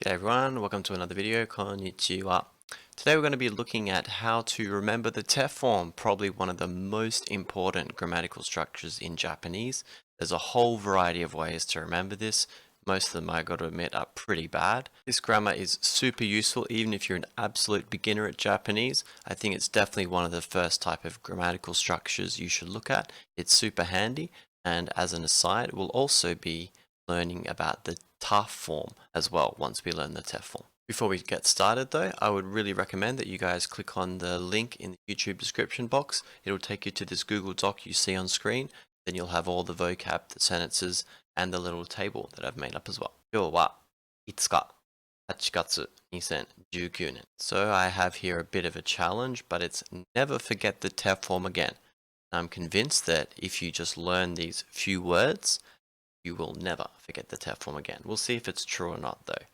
G'day everyone, welcome to another video. Konnichiwa. Today we're going to be looking at how to remember the te form, probably one of the most important grammatical structures in Japanese. There's a whole variety of ways to remember this. Most of them, I got to admit, are pretty bad. This grammar is super useful even if you're an absolute beginner at Japanese. I think it's definitely one of the first type of grammatical structures you should look at. It's super handy, and as an aside, we'll also be learning about the ta form as well once we learn the te form. Before we get started though, I would really recommend that you guys click on the link in the YouTube description box. It'll take you to this Google Doc you see on screen. Then you'll have all the vocab, the sentences, and the little table that I've made up as well. 今日は5日、8月2019年. So I have here a bit of a challenge, but it's never forget the te form again. I'm convinced that if you just learn these few words, you will never forget the te form again. We'll see if it's true or not though.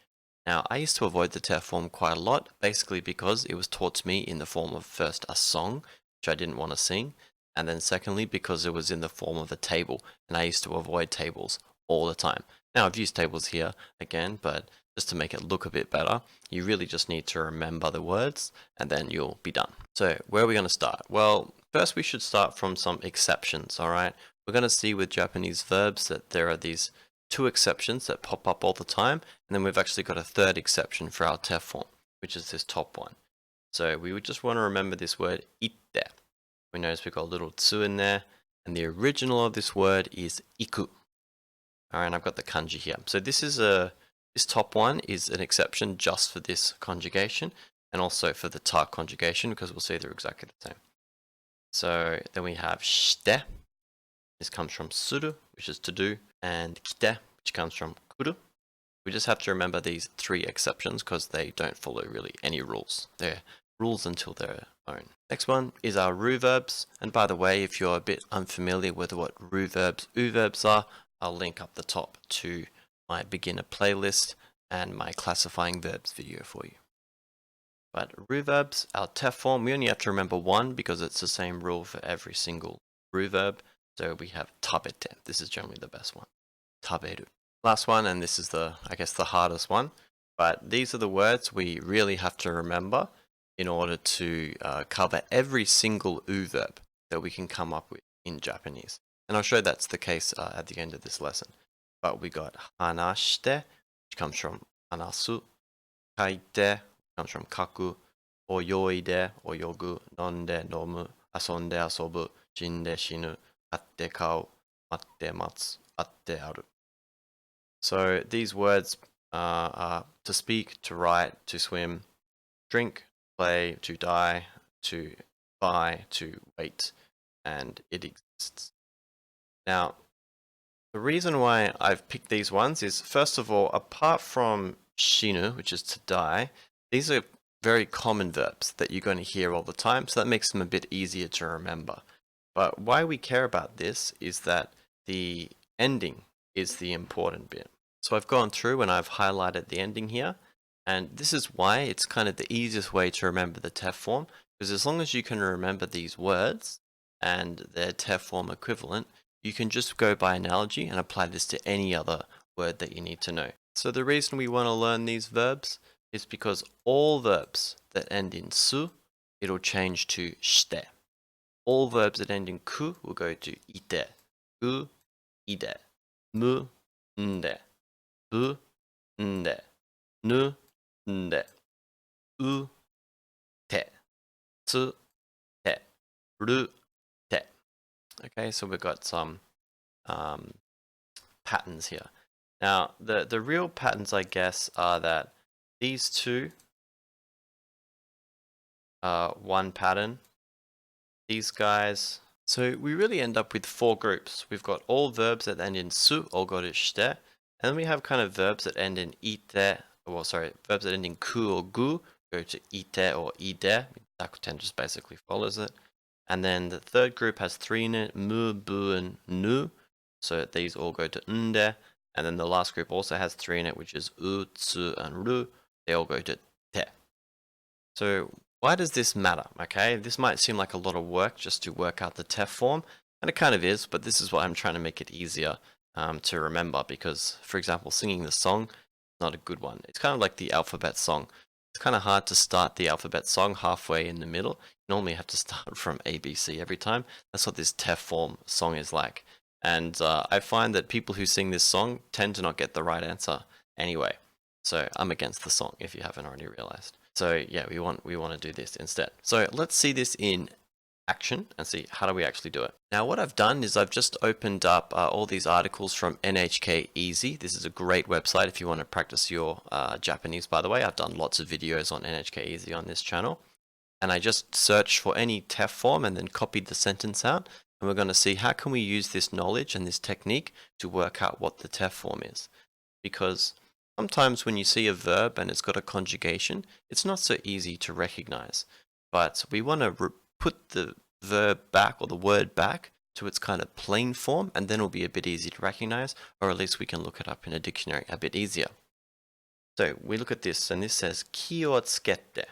Now, I used to avoid the te form quite a lot, basically because it was taught to me in the form of first a song, which I didn't want to sing, and then secondly because it was in the form of a table, and I used to avoid tables all the time. Now, I've used tables here again, but just to make it look a bit better, you really just need to remember the words, and then you'll be done. So, where are we going to start? Well, first we should start from some exceptions, alright? We're going to see with Japanese verbs that there are these two exceptions that pop up all the time, and then we've actually got a third exception for our te form, which is this top one. So we would just want to remember this word itte. We notice we've got a little tsu in there, and the original of this word is iku. Alright, and I've got the kanji here. So this top one is an exception just for this conjugation, and also for the ta conjugation, because we'll see they're exactly the same. So then we have shite. This comes from suru, which is to do, and kite, which comes from kuru. We just have to remember these three exceptions because they don't follow really any rules. They're rules until their own. Next one is our ru verbs. And by the way, if you're a bit unfamiliar with what ru verbs, u verbs are, I'll link up the top to my beginner playlist and my classifying verbs video for you. But ru verbs, our te form, we only have to remember one because it's the same rule for every single ru verb. So we have tabete. This is generally the best one. Taberu. Last one, and this is I guess the hardest one. But these are the words we really have to remember in order to cover every single u verb that we can come up with in Japanese. And I'll show that's the case at the end of this lesson. But we got hanashite, which comes from hanasu. Kaite, which comes from kaku. Oyoide, oyogu. Nonde, nomu. Asonde, asobu. Shinde, shinu. Atte kao, matte matsu, atte aru. So these words are to speak, to write, to swim, drink, play, to die, to buy, to wait, and it exists. Now, the reason why I've picked these ones is, first of all, apart from shinu, which is to die, these are very common verbs that you're going to hear all the time, so that makes them a bit easier to remember. But why we care about this is that the ending is the important bit. So I've gone through and I've highlighted the ending here, and this is why it's kind of the easiest way to remember the te form, because as long as you can remember these words and their te form equivalent, you can just go by analogy and apply this to any other word that you need to know. So the reason we want to learn these verbs is because all verbs that end in su, it'll change to shite. All verbs that end in ku will go to ite, u, ide, mu, nde, bu, nde, nu, nde, u, te, tsu, te, ru, te. Okay, so we've got some patterns here. Now, the real patterns, I guess, are that these two are one pattern. These guys. So we really end up with four groups. We've got all verbs that end in su, all go to shite, and then we have kind of verbs that end in ite, verbs that end in ku or gu, go to ite or ide. Dakuten just basically follows it. And then the third group has three in it, mu, bu, and nu. So these all go to nde. And then the last group also has three in it, which is u, tsu, and ru. They all go to te. So why does this matter? Okay, this might seem like a lot of work just to work out the te form, and it kind of is, but this is why I'm trying to make it easier to remember, because, for example, singing the song, not a good one. It's kind of like the alphabet song. It's kind of hard to start the alphabet song halfway in the middle. You normally have to start from ABC every time. That's what this TEF form song is like. And I find that people who sing this song tend to not get the right answer anyway. So I'm against the song if you haven't already realized. So yeah, we want to do this instead. So let's see this in action and see how do we actually do it. Now what I've done is I've just opened up all these articles from NHK Easy. This is a great website if you want to practice your Japanese, by the way. I've done lots of videos on NHK Easy on this channel. And I just searched for any TEF form and then copied the sentence out. And we're going to see how can we use this knowledge and this technique to work out what the TEF form is. Because sometimes when you see a verb and it's got a conjugation, it's not so easy to recognize. But we want to put the verb back or the word back to its kind of plain form, and then it'll be a bit easy to recognize, or at least we can look it up in a dictionary a bit easier. So we look at this, and this says ki o tsukete.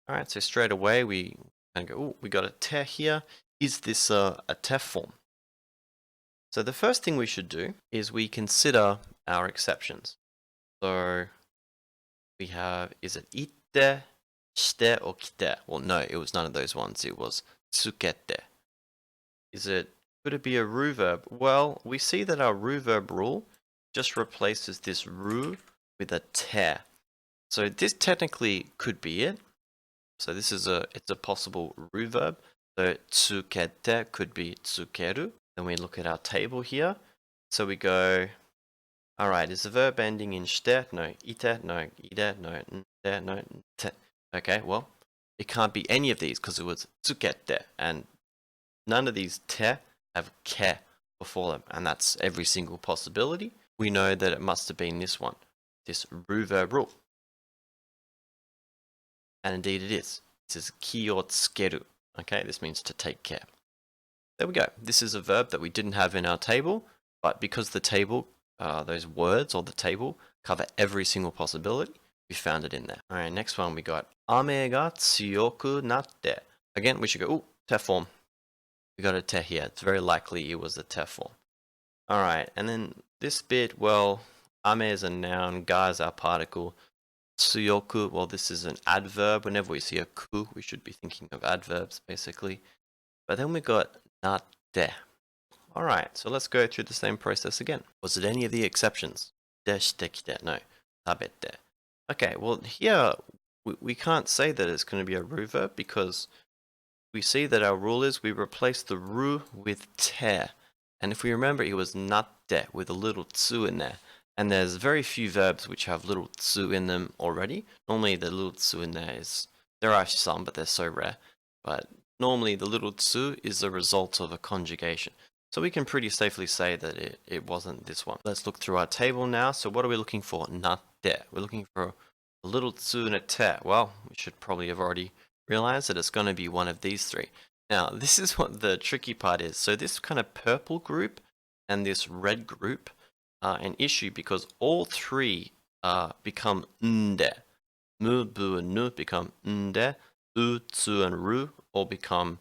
All right, so straight away we kind of go, oh, we got a te here. Is this a TEF form? So the first thing we should do is we consider our exceptions. So we have, is it ite, shite, or kite? Well, no, it was none of those ones. It was tsukete. Could it be a ru verb? Well, we see that our ru verb rule just replaces this ru with a te. So this technically could be it. So this is it's a possible ru verb. So tsukete could be tsukeru. Then we look at our table here. So we go, all right, is the verb ending in shite? No. Ite? No. Ide? No. Nde? No. Te. Okay, well, it can't be any of these because it was tsukete. And none of these te have ke before them. And that's every single possibility. We know that it must have been this one, this ru verb rule. And indeed it is. This is ki o tsukeru. Okay, this means to take care. There we go. This is a verb that we didn't have in our table, but because the table, those words or the table cover every single possibility, we found it in there. All right, next one we got ame ga tsuyoku natte. Again, we should go, TEF form. We got a te here. It's very likely it was a TEF form. All right, and then this bit, well, ame is a noun, ga is our particle. Tsuyoku, well, this is an adverb. Whenever we see a ku, we should be thinking of adverbs, basically. But then we got natte. All right, so let's go through the same process again. Was it any of the exceptions? De shite kite, no. Tabete. Okay, well, here we can't say that it's going to be a ru verb because we see that our rule is we replace the ru with te. And if we remember, it was natte with a little tsu in there. And there's very few verbs which have little tsu in them already. Normally the little tsu in there there are some, but they're so rare. But normally the little tsu is the result of a conjugation. So we can pretty safely say that it wasn't this one. Let's look through our table now. So what are we looking for? Natte. We're looking for a little tsu and a te. Well, we should probably have already realized that it's going to be one of these three. Now, this is what the tricky part is. So this kind of purple group and this red group are an issue because all three become nde. Mu, bu, and nu become nde. U, tsu, and ru all become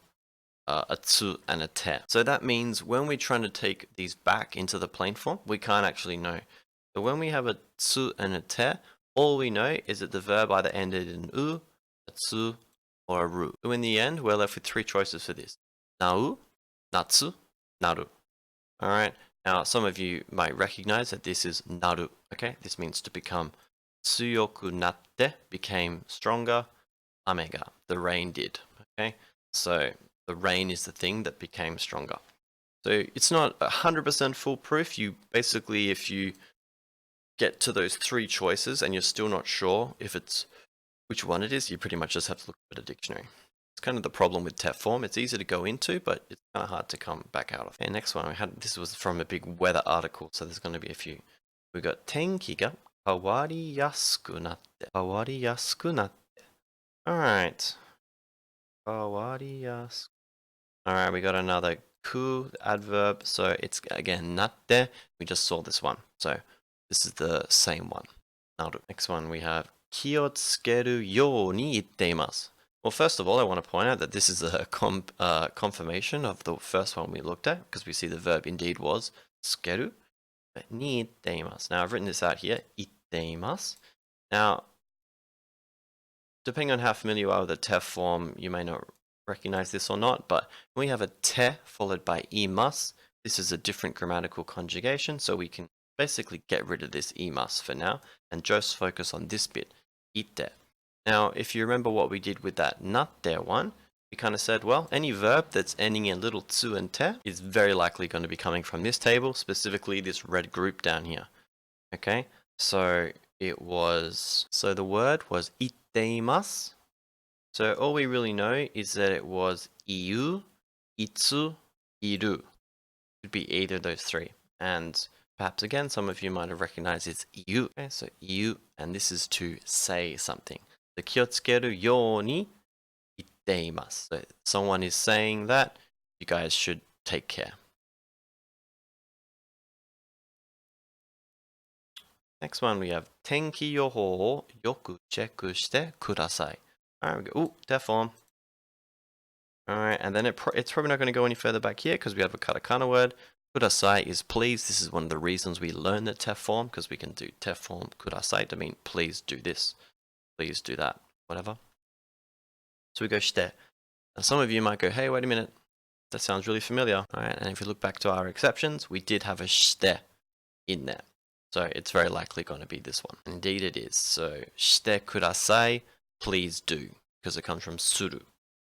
a tsu and a te. So that means when we're trying to take these back into the plain form, we can't actually know. So when we have a tsu and a te, all we know is that the verb either ended in u, a tsu, or a ru. So in the end, we're left with three choices for this. Nau, natsu, naru. Alright, now some of you might recognize that this is naru. Okay, this means to become. Tsuyoku natte became stronger. Amega, the rain did. Okay, so the rain is the thing that became stronger. So it's not 100% foolproof. You basically, if you get to those three choices and you're still not sure if it's which one it is, you pretty much just have to look at a dictionary. It's kind of the problem with TEF form. It's easy to go into, but it's kind of hard to come back out of. And next one, this was from a big weather article, so there's going to be a few. We got tenki ga kawariyasuku natte. Kawariyasuku natte. Alright. Kawariyasuku. Alright, we got another ku adverb, so it's again natte. We just saw this one, so this is the same one. Naru. Next one we have ki o tsukeru you ni itte imasu. Well, first of all, I want to point out that this is a confirmation of the first one we looked at, because we see the verb indeed was tsukeru, but ni itte imasu. Now, I've written this out here, itte. iteimasu. Now, depending on how familiar you are with the te form, you may not recognize this or not, but when we have a te followed by imasu, this is a different grammatical conjugation, so we can basically get rid of this imasu for now and just focus on this bit, ite. Now, if you remember what we did with that natte one, we kind of said, well, any verb that's ending in little tsu and te is very likely going to be coming from this table, specifically this red group down here. Okay, so the word was iteimasu. So all we really know is that it was iu, itsu, iru. It could be either of those three. And perhaps again, some of you might have recognized it's iu. Okay, so iu, and this is to say something. The kiotsukeru you ni iteimasu. So someone is saying that, you guys should take care. Next one we have tenki yohou o yoku checku shite kudasai. Alright, we go, ooh, te form. Alright, and then it's probably not going to go any further back here because we have a katakana word. Kudasai is please. This is one of the reasons we learn the te form, because we can do te form kudasai to mean please do this, please do that, whatever. So we go shite. Now some of you might go, hey, wait a minute, that sounds really familiar. Alright, and if you look back to our exceptions, we did have a shite in there. So it's very likely going to be this one. Indeed it is. So shite kudasai, please do, because it comes from suru,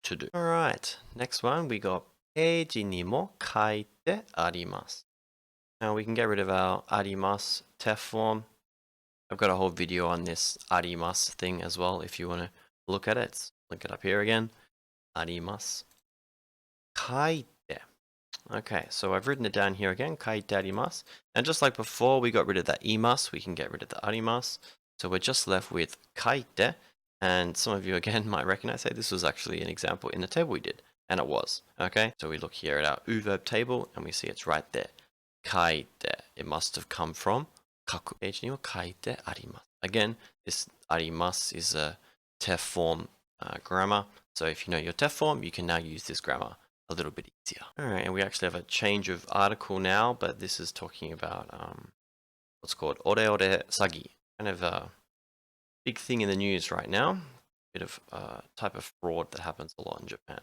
to do. Alright, next one we got peiji ni mo kaite arimasu. Now we can get rid of our arimasu te form. I've got a whole video on this arimasu thing as well if you want to look at it. Let's link it up here again. Arimasu. Kaite. Okay, so I've written it down here again, kaite arimasu. And just like before, we got rid of that imasu, we can get rid of the arimasu. So we're just left with kaite. And some of you again might recognize, hey, this was actually an example in the table we did. And it was, okay? So we look here at our u-verb table and we see it's right there. Kaite. It must have come from kaku. Peiji ni mo kaite arimasu. Again, this arimasu is a te form grammar. So if you know your te form, you can now use this grammar a little bit easier. Alright, and we actually have a change of article now, but this is talking about what's called ore ore sagi. Kind of a big thing in the news right now. Bit of type of fraud that happens a lot in Japan.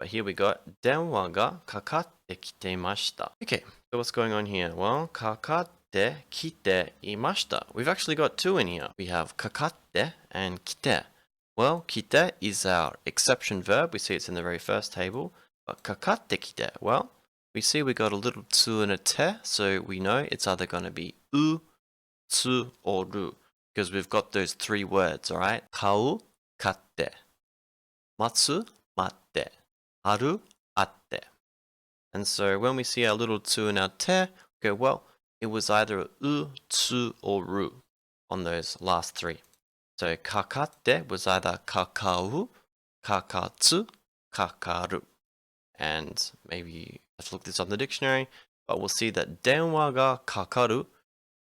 But here we got denwa ga kakatte kite imashita. Okay, so what's going on here? Well, kakatte kite imashita. We've actually got two in here. We have kakatte and kite. Well, kite is our exception verb. We see it's in the very first table. But kakatte kite, well, we see we got a little tsu and a te, so we know it's either going to be u, tsu, or ru, because we've got those three words, alright? Kau, katte. Matsu, matte. Aru, atte. And so when we see our little tsu and our te, we go, well, it was either u, tsu, or ru on those last three. So kakatte was either kakau, kakatsu, kakaru. And maybe let's look this up in the dictionary, but we'll see that denwa ga kakaru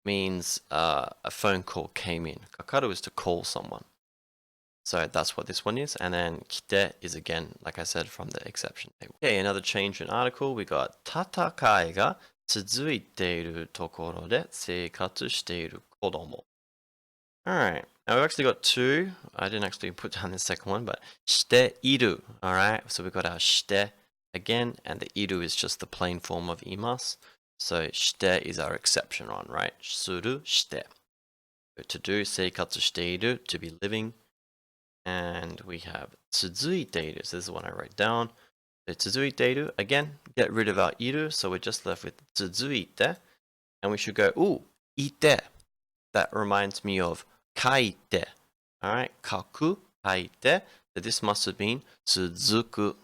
means a phone call came in. Kakaru is to call someone. So that's what this one is. And then kite is again, like I said, from the exception table. Okay, another change in article. We got tatakai ga tsuzuite iru tokoro de seikatsu shite iru kodomo. Alright, now we've actually got two. I didn't actually put down the second one, but shite iru. Alright, so we've got our shite again, and the iru is just the plain form of imasu. So shite is our exception one, right? Suru shite. So to do, seikatsu shite iru, to be living. And we have tsuzuite iru. So this is what I wrote down. So tsuzuite iru, again, get rid of our iru, so we're just left with tsuzuite. And we should go, ooh, ite. That reminds me of kaite. Alright, kaku, kaite. So this must have been tsuzuku,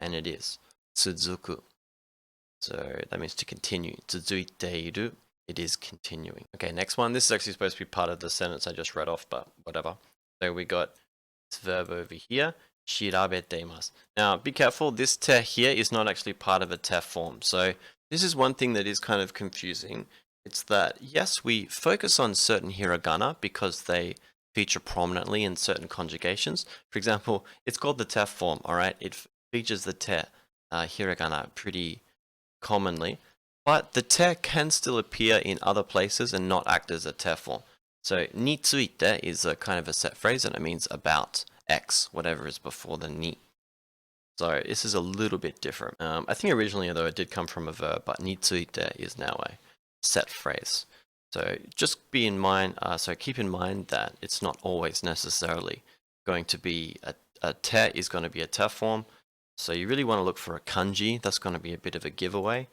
and it is tsuzuku. So that means to continue. Tsuzuite iru, it is continuing. Okay, next one. This is actually supposed to be part of the sentence I just read off, but whatever. So we got this verb over here, shirabeteimasu. Now, be careful, this te here is not actually part of a te form. So this is one thing that is kind of confusing. It's that, yes, we focus on certain hiragana because they feature prominently in certain conjugations. For example, it's called the te form, alright? It features the te hiragana pretty commonly. But the te can still appear in other places and not act as a te form. So, について is a kind of a set phrase and it means about X, whatever is before the ni. So, this is a little bit different. I think originally, though, it did come from a verb, but について is now a set phrase. So, just be in mind, so keep in mind that it's not always necessarily going to be a te is going to be a te form. So, you really want to look for a kanji. That's going to be a bit of a giveaway.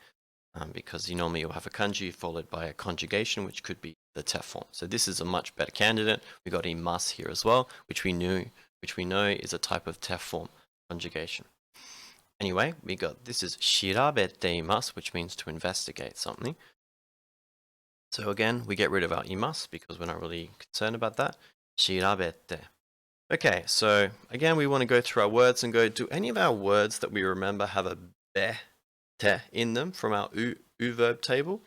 Because normally you'll have a kanji followed by a conjugation, which could be the te form. So this is a much better candidate. We got imasu here as well, which we know is a type of te form conjugation. Anyway, we got this is shirabete imasu, which means to investigate something. So again, we get rid of our imasu because we're not really concerned about that. Shirabete. Okay, so again, we want to go through our words and go, do any of our words that we remember have a be te in them from our u verb table?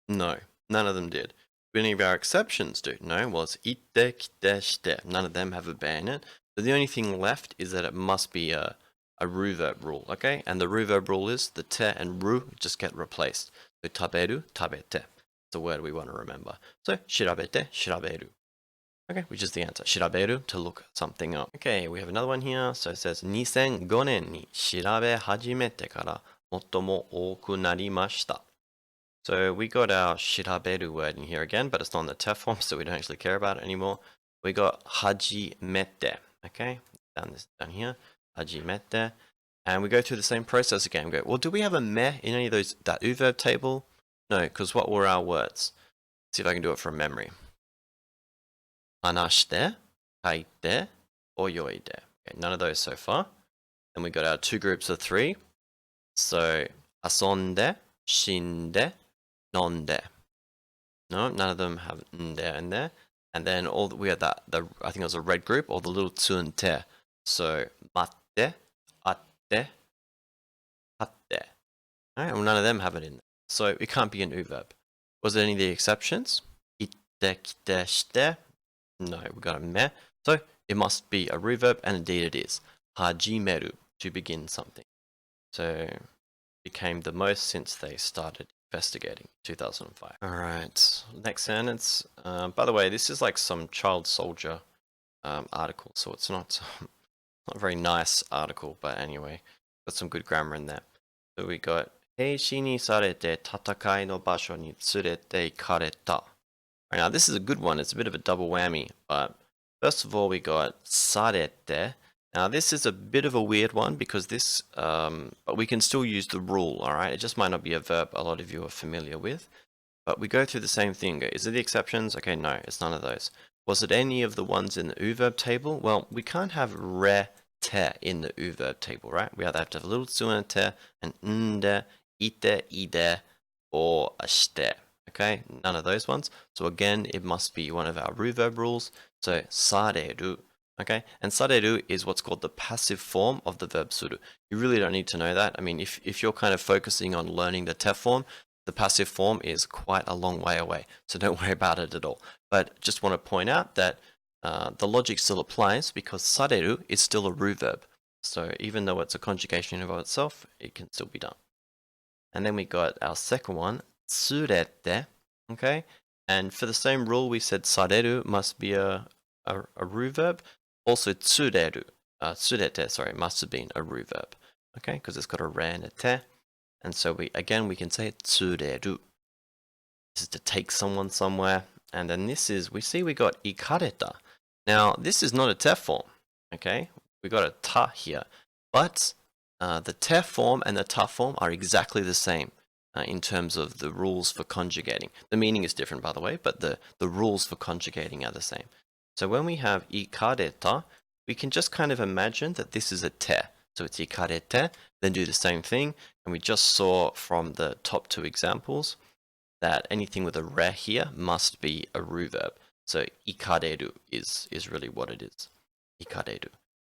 No, none of them did. Do any of our exceptions do? No, well, it's ite, kite, shite. None of them have a be in it. So the only thing left is that it must be a ru verb rule, okay? And the ru verb rule is the te and ru just get replaced. So taberu, tabete. It's a word we want to remember. So shirabete, shiraberu. Okay, which is the answer. Shiraberu, to look something up. Okay, we have another one here. So it says 2005年に調べ始めてから最も多くなりました. So we got our shiraberu word in here again, but it's not in the te form, so we don't actually care about it anymore. We got hajimete. Okay, down here. Hajimete. And we go through the same process again. We go, well, do we have a me in any of those, that u verb table? No, because what were our words? Let's see if I can do it from memory. Hanashite, kaite, oyoide. Okay, none of those so far. Then we got our two groups of three. So, asonde, shinde, nonde. No, none of them have nde in there. And then we had I think it was a red group, or the little tsunte. So, matte, atte, hatte. Alright, well, none of them have it in there. So, it can't be an u verb. Was there any of the exceptions? Itte, kite, shite. No, we got a me. So, it must be a ru verb, and indeed it is. Hajimeru, to begin something. So, became the most since they started investigating 2005. Alright, next sentence. By the way, this is like some child soldier article, so it's not a very nice article, but anyway, got some good grammar in there. So we got 兵士にされて戦いの場所に連れて行かれた. Right, now this is a good one. It's a bit of a double whammy, but first of all we got sarete. Now this is a bit of a weird one because this, but we can still use the rule, alright? It just might not be a verb a lot of you are familiar with. But we go through the same thing. Is it the exceptions? Okay, no, it's none of those. Was it any of the ones in the u verb table? Well, we can't have re te in the u verb table, right? We either have to have a little tsuente and nde, ite, ide, or a shite. Okay, none of those ones. So again, it must be one of our ru verb rules. So sareru. Okay, and sareru is what's called the passive form of the verb suru. You really don't need to know that. I mean, if you're kind of focusing on learning the te form, the passive form is quite a long way away. So don't worry about it at all. But just want to point out that the logic still applies because sareru is still a ru verb. So even though it's a conjugation in of itself, it can still be done. And then we got our second one, tsurete. Okay, and for the same rule, we said sareru must be a ru verb. Also, tsureru, tsurete, sorry, must have been a ru verb. Okay, because it's got a re and a te. And so we can say tsureru. This is to take someone somewhere. And then this is, we got ikareta. Now, this is not a te form. Okay, we got a ta here. But the te form and the ta form are exactly the same in terms of the rules for conjugating. The meaning is different, by the way, but the rules for conjugating are the same. So when we have ikareta, we can just kind of imagine that this is a te. So it's ikarete, then do the same thing. And we just saw from the top two examples that anything with a re here must be a ru verb. So ikareru is really what it is. Ikareru.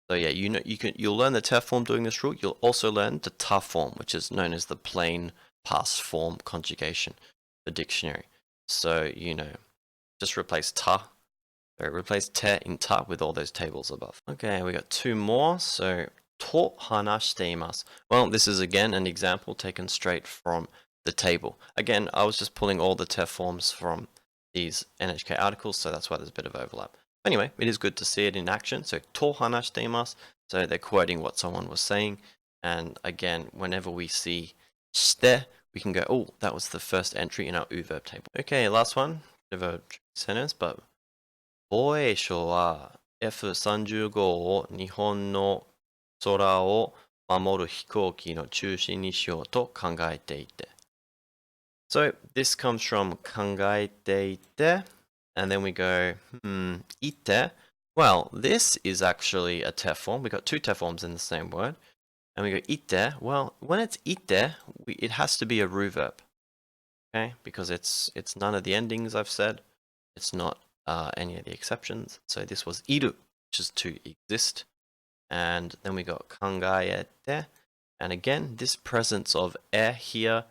So yeah, you'll learn the te form doing this rule. You'll also learn the ta form, which is known as the plain past form conjugation, the dictionary. So just replace ta. Replace te in ta with all those tables above. Okay, we got two more. So to hanashite imasu. Well, this is again an example taken straight from the table. Again, I was just pulling all the te forms from these NHK articles, so that's why there's a bit of overlap. Anyway, it is good to see it in action. So, to hanashite imasu. So they're quoting what someone was saying. And again, whenever we see shite, we can go, oh, that was the first entry in our u-verb table. Okay, last one. Bit of a tricky sentence, but 防衛省は F-35 を日本の空を守る飛行機の中心にしようと考えていて. So this comes from 考えていて, and then we go, いて. Well, this is actually a TEF form. We got two TEF forms in the same word. And we go ite. Well, when it's ite, it has to be a ru verb. Okay? Because it's none of the endings I've said. It's not any of the exceptions. So this was iru, which is to exist. And then we got kangaete. And again, this presence of e here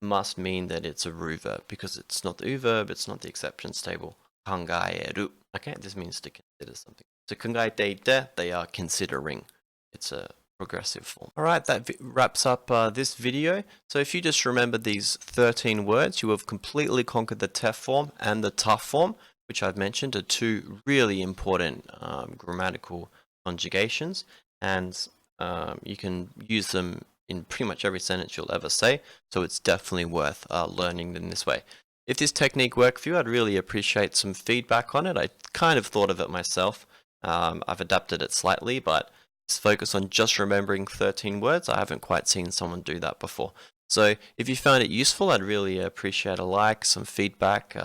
must mean that it's a ru verb because it's not the u verb, it's not the exceptions table. Kangaeru. Okay, this means to consider something. So kangaeteite, they are considering. It's a progressive form. Alright, that wraps up this video. So if you just remember these 13 words, you have completely conquered the TEF form and the TUF form, which I've mentioned are two really important grammatical conjugations. And you can use them in pretty much every sentence you'll ever say. So it's definitely worth learning in this way. If this technique worked for you, I'd really appreciate some feedback on it. I kind of thought of it myself. I've adapted it slightly, but let's focus on just remembering 13 words. I haven't quite seen someone do that before. So if you found it useful, I'd really appreciate a like, some feedback,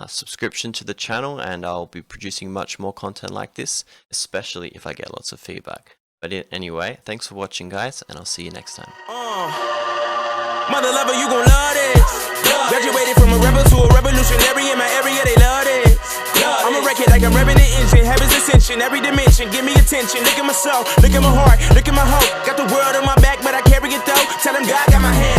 subscription to the channel, and I'll be producing much more content like this, especially if I get lots of feedback. But anyway, thanks for watching, guys, and I'll see you next time. Mother lover, you gon' love this. Graduated from a rebel to a revolutionary in my area, they love this. I'm a wreck it like I'm revving the engine, heaven's ascension, every dimension, give me attention. Look at my soul, look at my heart, look at my hope. Got the world on my back, but I carry it though. Tell them God got my hand.